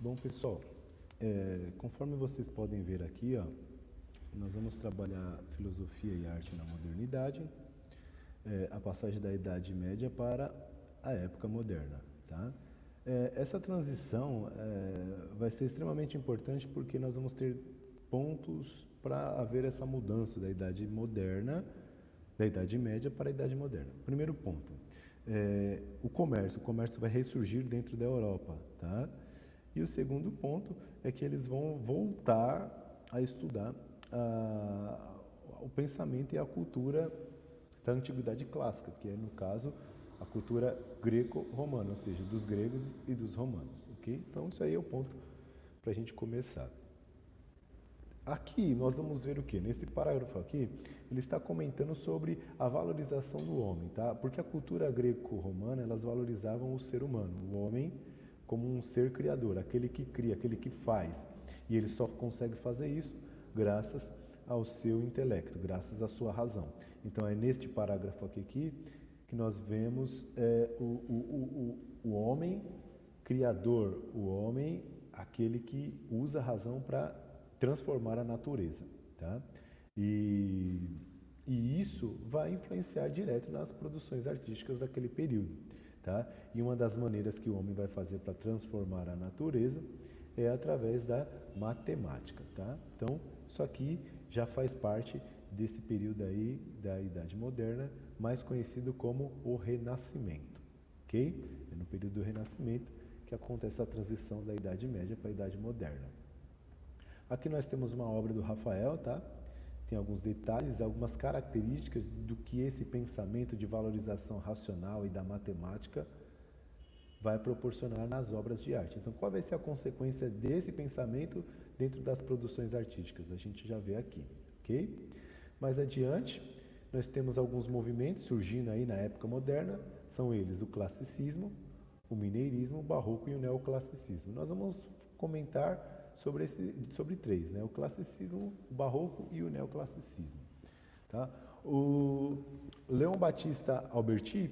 Bom, pessoal, conforme vocês podem ver aqui, ó, nós vamos trabalhar filosofia e arte na modernidade, a passagem da Idade Média para a época moderna, tá? Essa transição vai ser extremamente importante porque nós vamos ter pontos para haver essa mudança da Idade Moderna, da Idade Média para a Idade Moderna. Primeiro ponto, o comércio vai ressurgir dentro da Europa, tá? E o segundo ponto é que eles vão voltar a estudar o pensamento e a cultura da antiguidade clássica, que é, no caso, a cultura greco-romana, ou seja, dos gregos e dos romanos, ok? Então, isso aí é o ponto para a gente começar. Aqui nós vamos ver o que? Nesse parágrafo aqui, ele está comentando sobre a valorização do homem, tá? Porque a cultura greco-romana, elas valorizavam o ser humano, o homem como um ser criador, aquele que cria, aquele que faz. E ele só consegue fazer isso graças ao seu intelecto, graças à sua razão. Então é neste parágrafo aqui que nós vemos o homem criador, o homem aquele que usa a razão para transformar a natureza, tá? E isso vai influenciar direto nas produções artísticas daquele período, tá? E uma das maneiras que o homem vai fazer para transformar a natureza é através da matemática, tá? Então, isso aqui já faz parte desse período aí da Idade Moderna, mais conhecido como o Renascimento, ok? É no período do Renascimento que acontece a transição da Idade Média para a Idade Moderna. Aqui nós temos uma obra do Rafael, tá? Tem alguns detalhes, algumas características do que esse pensamento de valorização racional e da matemática vai proporcionar nas obras de arte. Então, qual vai ser a consequência desse pensamento dentro das produções artísticas? A gente já vê aqui, ok? Mais adiante, nós temos alguns movimentos surgindo aí na época moderna, são eles o classicismo, o mineirismo, o barroco e o neoclassicismo. Nós vamos comentar sobre três, né? O classicismo, o barroco e o neoclassicismo. Tá? O Leon Battista Alberti,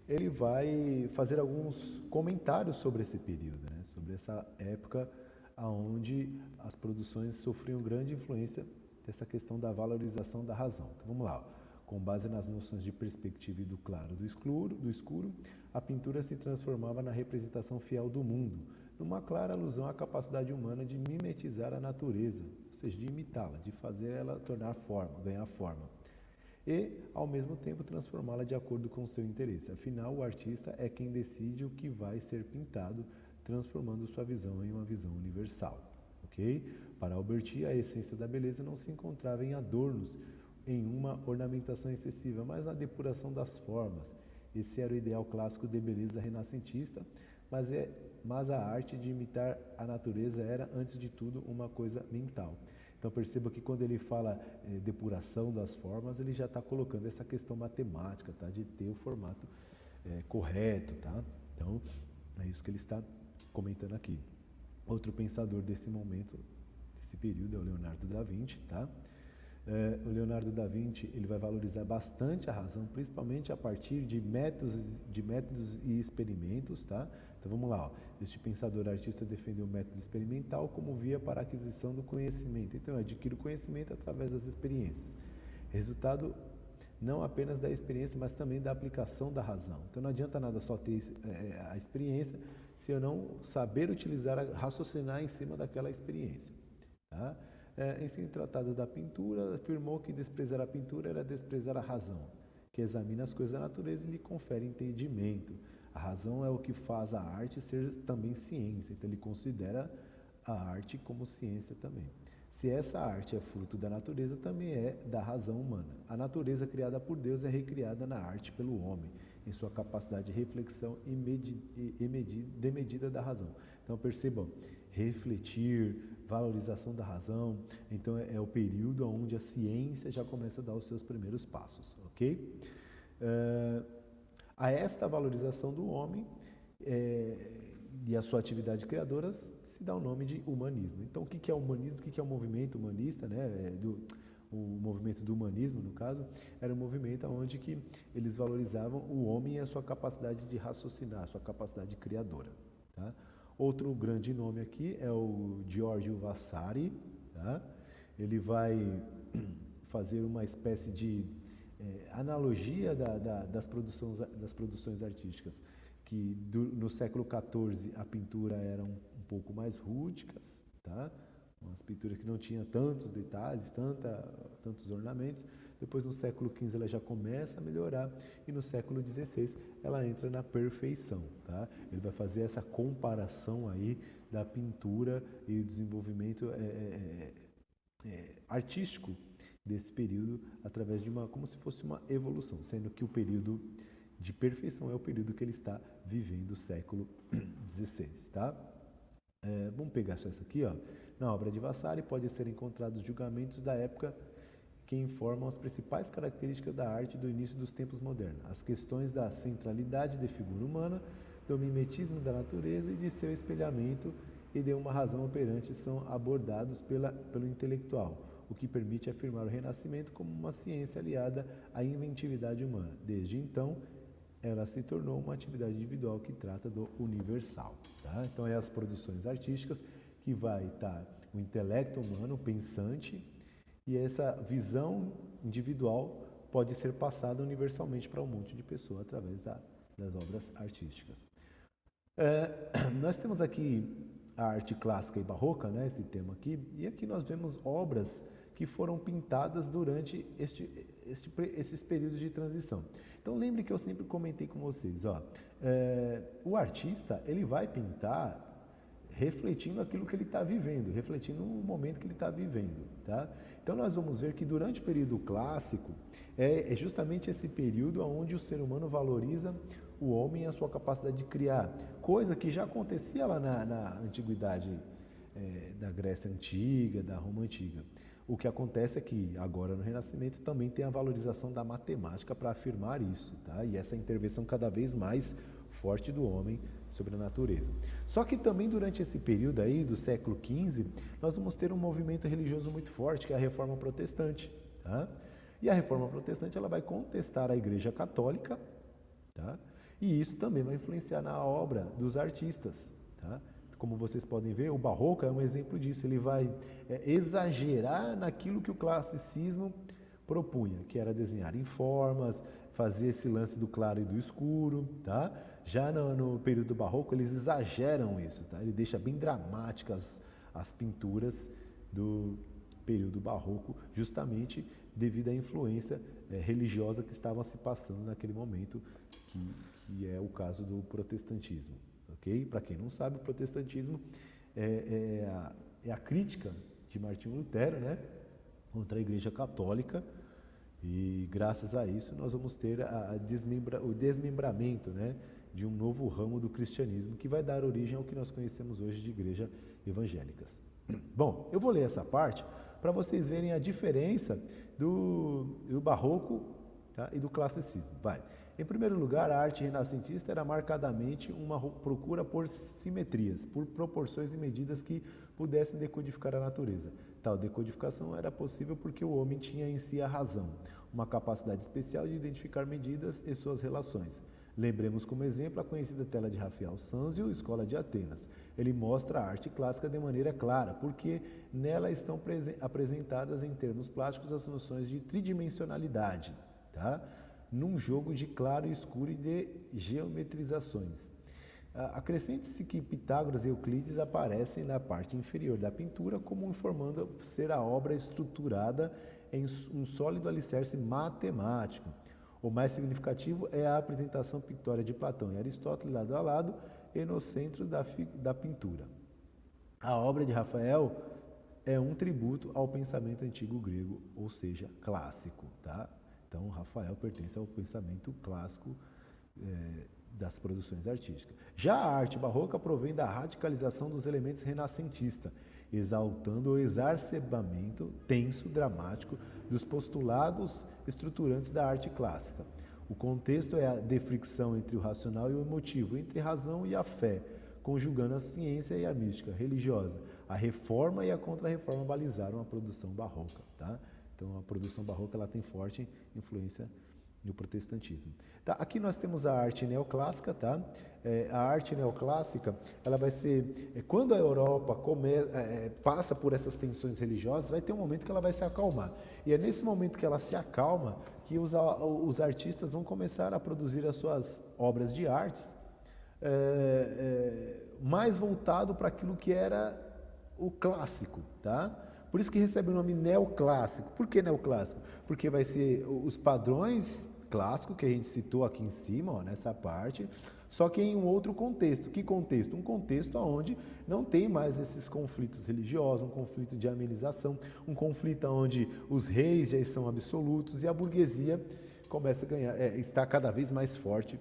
ele vai fazer alguns comentários sobre esse período, né? Sobre essa época onde as produções sofriam grande influência dessa questão da valorização da razão. Então vamos lá. Com base nas noções de perspectiva e do claro do escuro, a pintura se transformava na representação fiel do mundo, numa clara alusão à capacidade humana de mimetizar a natureza, ou seja, de imitá-la, de fazer ela tornar forma, ganhar forma, e, ao mesmo tempo, transformá-la de acordo com o seu interesse. Afinal, o artista é quem decide o que vai ser pintado, transformando sua visão em uma visão universal. Ok? Para Alberti, a essência da beleza não se encontrava em adornos, em uma ornamentação excessiva, mas na depuração das formas. Esse era o ideal clássico de beleza renascentista, mas a arte de imitar a natureza era, antes de tudo, uma coisa mental. Então perceba que quando ele fala depuração das formas, ele já está colocando essa questão matemática, tá? De ter o formato correto, tá? Então é isso que ele está comentando aqui. Outro pensador desse momento, desse período, é o Leonardo da Vinci, tá? O Leonardo da Vinci, ele vai valorizar bastante a razão, principalmente a partir de métodos e experimentos, tá? Então vamos lá, ó. Este pensador artista defendeu o método experimental como via para a aquisição do conhecimento. Então, eu adquiro conhecimento através das experiências. Resultado não apenas da experiência, mas também da aplicação da razão. Então, não adianta nada só ter a experiência se eu não saber utilizar, raciocinar em cima daquela experiência, tá? Em seu tratado da pintura, afirmou que desprezar a pintura era desprezar a razão, que examina as coisas da natureza e lhe confere entendimento. A razão é o que faz a arte ser também ciência, então ele considera a arte como ciência também. Se essa arte é fruto da natureza, também é da razão humana. A natureza criada por Deus é recriada na arte pelo homem, em sua capacidade de reflexão e medida da razão. Então percebam, refletir, valorização da razão, então é o período onde a ciência já começa a dar os seus primeiros passos, ok? A esta valorização do homem e a sua atividade criadora se dá o nome de humanismo. Então, o que é o humanismo? O que é o movimento humanista, né? O movimento do humanismo, no caso, era um movimento onde que eles valorizavam o homem e a sua capacidade de raciocinar, a sua capacidade criadora, tá? Outro grande nome aqui é o Giorgio Vasari, tá? Ele vai fazer uma espécie de analogia das produções artísticas, que no século XIV a pintura era um pouco mais rústicas, tá? Umas pinturas que não tinham tantos detalhes, tantos ornamentos. Depois, no século XV, ela já começa a melhorar e no século XVI ela entra na perfeição, tá? Ele vai fazer essa comparação aí da pintura e o desenvolvimento artístico desse período através de como se fosse uma evolução, sendo que o período de perfeição é o período que ele está vivendo, o século XVI, tá? Vamos pegar só essa aqui, ó. Na obra de Vasari pode ser encontrados julgamentos da época que informam as principais características da arte do início dos tempos modernos, as questões da centralidade da figura humana, do mimetismo da natureza e de seu espelhamento e de uma razão operante são abordados pelo intelectual, o que permite afirmar o Renascimento como uma ciência aliada à inventividade humana. Desde então, ela se tornou uma atividade individual que trata do universal. Tá? Então, é as produções artísticas que vai estar o intelecto humano, pensante, e essa visão individual pode ser passada universalmente para um monte de pessoas através das obras artísticas. Nós temos aqui a arte clássica e barroca, né, esse tema aqui, e aqui nós vemos obras que foram pintadas durante esses períodos de transição. Então lembre que eu sempre comentei com vocês, o artista ele vai pintar refletindo aquilo que ele está vivendo, refletindo o momento que ele está vivendo, tá? Então nós vamos ver que durante o período clássico é justamente esse período onde o ser humano valoriza o homem e a sua capacidade de criar, coisa que já acontecia lá na antiguidade da Grécia Antiga, da Roma Antiga. O que acontece é que agora no Renascimento também tem a valorização da matemática para afirmar isso, tá? E essa intervenção cada vez mais forte do homem sobre a natureza. Só que também durante esse período aí, do século XV, nós vamos ter um movimento religioso muito forte, que é a Reforma Protestante, tá? E a Reforma Protestante ela vai contestar a Igreja Católica, tá? E isso também vai influenciar na obra dos artistas, tá? Como vocês podem ver, o Barroco é um exemplo disso. Ele vai exagerar naquilo que o classicismo propunha, que era desenhar em formas, fazer esse lance do claro e do escuro, tá? Já no período barroco eles exageram isso, tá? Ele deixa bem dramáticas as pinturas do período barroco, justamente devido à influência religiosa que estava se passando naquele momento, que é o caso do protestantismo, ok? Para quem não sabe, o protestantismo é a crítica de Martinho Lutero, né, contra a Igreja Católica. E graças a isso nós vamos ter o desmembramento, né, de um novo ramo do cristianismo que vai dar origem ao que nós conhecemos hoje de igrejas evangélicas. Bom, eu vou ler essa parte para vocês verem a diferença do barroco, tá, e do classicismo. Em primeiro lugar, a arte renascentista era marcadamente uma procura por simetrias, por proporções e medidas que pudessem decodificar a natureza. Tal decodificação era possível porque o homem tinha em si a razão, uma capacidade especial de identificar medidas e suas relações. Lembremos como exemplo a conhecida tela de Rafael Sanzio, Escola de Atenas. Ele mostra a arte clássica de maneira clara, porque nela estão apresentadas em termos plásticos as noções de tridimensionalidade, tá? Num jogo de claro e escuro e de geometrizações. Acrescente-se que Pitágoras e Euclides aparecem na parte inferior da pintura como informando ser a obra estruturada em um sólido alicerce matemático. O mais significativo é a apresentação pictórica de Platão e Aristóteles lado a lado e no centro da pintura. A obra de Rafael é um tributo ao pensamento antigo grego, ou seja, clássico, tá? Então, Rafael pertence ao pensamento clássico das produções artísticas. Já a arte barroca provém da radicalização dos elementos renascentistas, exaltando o exacerbamento tenso, dramático dos postulados estruturantes da arte clássica. O contexto é a de fricção entre o racional e o emotivo, entre a razão e a fé, conjugando a ciência e a mística religiosa. A reforma e a contra-reforma balizaram a produção barroca, tá? Então, a produção barroca ela tem forte influência no protestantismo. Tá? Aqui nós temos a arte neoclássica, tá? A arte neoclássica, ela vai ser, quando a Europa passa por essas tensões religiosas, vai ter um momento que ela vai se acalmar. E é nesse momento que ela se acalma que os artistas vão começar a produzir as suas obras de artes mais voltado para aquilo que era o clássico, tá? Por isso que recebe o nome neoclássico. Por que neoclássico? Porque vai ser os padrões clássicos que a gente citou aqui em cima, ó, nessa parte, só que em um outro contexto. Que contexto? Um contexto onde não tem mais esses conflitos religiosos, um conflito de amenização, um conflito onde os reis já são absolutos e a burguesia começa a ganhar, está cada vez mais forte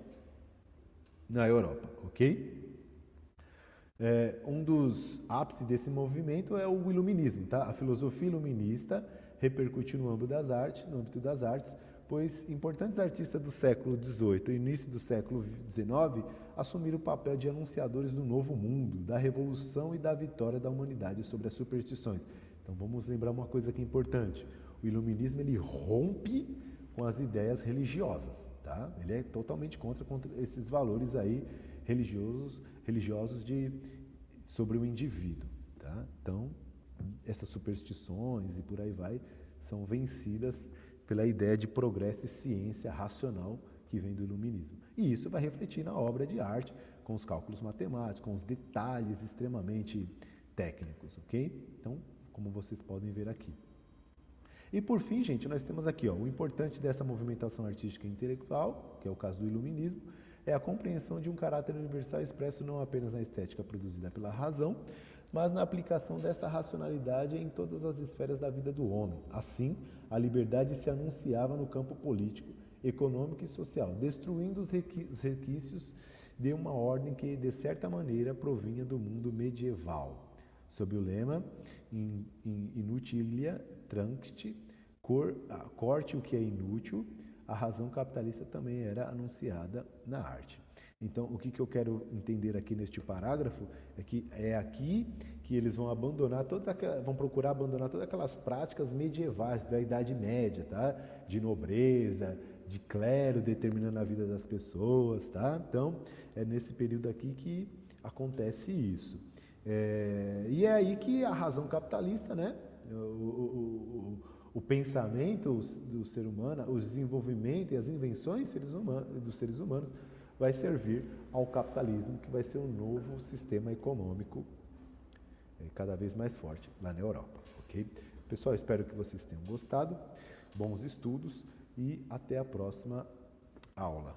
na Europa, ok? Um dos ápices desse movimento é o iluminismo, tá? A filosofia iluminista repercutiu no âmbito das artes, pois importantes artistas do século XVIII e início do século XIX assumiram o papel de anunciadores do novo mundo, da revolução e da vitória da humanidade sobre as superstições. Então vamos lembrar uma coisa que é importante: o iluminismo ele rompe com as ideias religiosas, tá? Ele é totalmente contra esses valores aí religiosos sobre o indivíduo, tá? Então, essas superstições e por aí vai são vencidas pela ideia de progresso e ciência racional que vem do iluminismo. E isso vai refletir na obra de arte, com os cálculos matemáticos, com os detalhes extremamente técnicos, ok? Então, como vocês podem ver aqui. E por fim, gente, nós temos aqui, ó, o importante dessa movimentação artística e intelectual, que é o caso do iluminismo, é a compreensão de um caráter universal expresso não apenas na estética produzida pela razão, mas na aplicação desta racionalidade em todas as esferas da vida do homem. Assim, a liberdade se anunciava no campo político, econômico e social, destruindo os resquícios de uma ordem que, de certa maneira, provinha do mundo medieval. Sob o lema Inutilia Transit, corte o que é inútil, a razão capitalista também era anunciada na arte. Então, o que eu quero entender aqui neste parágrafo é que é aqui que eles vão procurar abandonar todas aquelas práticas medievais da Idade Média, tá? De nobreza, de clero determinando a vida das pessoas, tá? Então, é nesse período aqui que acontece isso. E é aí que a razão capitalista, né? O pensamento do ser humano, o desenvolvimento e as invenções dos seres humanos vai servir ao capitalismo, que vai ser um novo sistema econômico cada vez mais forte lá na Europa, ok? Pessoal, espero que vocês tenham gostado, bons estudos e até a próxima aula.